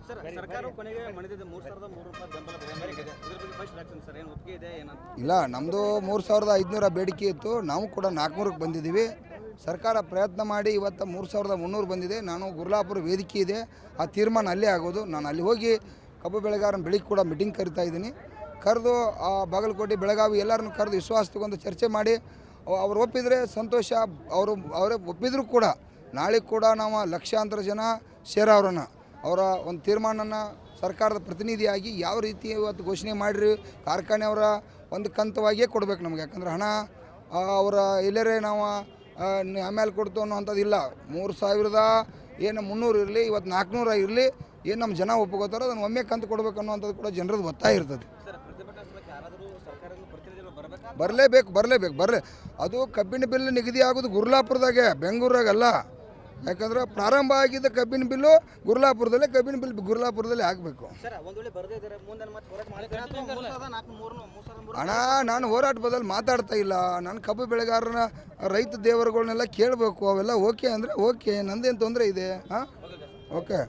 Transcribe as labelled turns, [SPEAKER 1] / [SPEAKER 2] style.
[SPEAKER 1] Sir ಸರ್ಕಾರ ಕೊನೆಗೆ ಮಣಿದಿದೆ 3,300 ರೂಪಾಯಿ ಬೆಂಬಲ ಬೆಲೆ ಮೇರೆಗೆ ಇದೆ. ಇದ್ರ ಬಗ್ಗೆ ಫಸ್ಟ್ ರಿಯಾಕ್ಷನ್ ಸರ್ ಏನು ಒಪ್ಪಿಗೆ ಇದೆ ಏನಂತ?
[SPEAKER 2] ಇಲ್ಲ, ನಮ್ಮದು 3,500 ಬೇಡಿಕೆ ಇತ್ತು. ನಾವು ಕೂಡ 400ಕ್ಕೆ ಬಂದಿದ್ದೀವಿ. ಸರ್ಕಾರ ಪ್ರಯತ್ನ ಮಾಡಿ ಇವತ್ತು 3,300 ಬಂದಿದೆ. ನಾನು ಗುರ್ಲಾಪುರ ವೇದಿಕೆ ಇದೆ, ಆ ತೀರ್ಮಾನ ಅಲ್ಲೇ ಆಗೋದು. ನಾನು ಅಲ್ಲಿ ಹೋಗಿ ಕಬ್ಬು ಬೆಳೆಗಾರನ ಬೆಳಿಗ್ಗೆ ಕೂಡ ಮೀಟಿಂಗ್ ಕರಿತಾ ಇದ್ದೀನಿ. ಕರೆದು ಬಾಗಲಕೋಟೆ ಬೆಳಗಾವಿ ಎಲ್ಲರನ್ನು ಕರೆದು ವಿಶ್ವಾಸ ತಗೊಂಡು ಚರ್ಚೆ ಮಾಡಿ ಅವ್ರು ಒಪ್ಪಿದರೆ ಸಂತೋಷ. ಅವರೇ ಒಪ್ಪಿದ್ರು ಕೂಡ ನಾಳೆ ಕೂಡ ನಾವು ಲಕ್ಷಾಂತರ ಜನ ಸೇರವ್ರನ್ನ ಅವರ ಒಂದು ತೀರ್ಮಾನನ ಸರ್ಕಾರದ ಪ್ರತಿನಿಧಿಯಾಗಿ ಯಾವ ರೀತಿ ಇವತ್ತು ಘೋಷಣೆ ಮಾಡಿರಿ ಕಾರ್ಖಾನೆಯವರ ಒಂದು ಕಂತವಾಗಿಯೇ ಕೊಡಬೇಕು ನಮಗೆ. ಯಾಕಂದ್ರೆ ಹಣ ಅವರ ಎಲ್ಲರೇ ನಾವು ಆಮೇಲೆ ಕೊಡ್ತು ಅನ್ನೋವಂಥದ್ದಿಲ್ಲ. 3,300 ಇರಲಿ, ಇವತ್ತು 400 ಇರಲಿ, ಏನು ನಮ್ಮ ಜನ ಒಪ್ಪಿಕೋತಾರೋ ಅದನ್ನು ಒಮ್ಮೆ ಕಂತು ಕೊಡಬೇಕು ಅನ್ನೋವಂಥದ್ದು ಕೂಡ ಜನರದ್ದು ಒತ್ತಾಯ ಇರ್ತದೆ. ಬರಲೇಬೇಕು. ಅದು ಕಬ್ಬಿನ ಬಿಲ್ ನಿಗದಿ ಆಗೋದು ಗುರ್ಲಾಪುರದಾಗೆ, ಬೆಂಗಳೂರಾಗಲ್ಲ. ಯಾಕಂದ್ರೆ ಪ್ರಾರಂಭ ಆಗಿದ್ದ ಕಬ್ಬಿನ ಬಿಲ್ಲು ಗುರ್ಲಾಪುರದಲ್ಲೇ, ಕಬ್ಬಿನ ಬಿಲ್ ಗುರ್ಲಾಪುರದಲ್ಲೇ ಆಗಬೇಕು. ಅಣ್ಣ, ನಾನು ಹೋರಾಟ ಬದಲು ಮಾತಾಡ್ತಾ ಇಲ್ಲ. ನಾನು ಕಬ್ಬು ಬೆಳೆಗಾರನ ರೈತ ದೇವರುಗಳನ್ನೆಲ್ಲ ಕೇಳಬೇಕು. ಅವೆಲ್ಲ ಓಕೆ ಅಂದರೆ ಓಕೆ, ನಂದೇನು ತೊಂದರೆ ಇದೆ? ಹಾಂ, ಓಕೆ.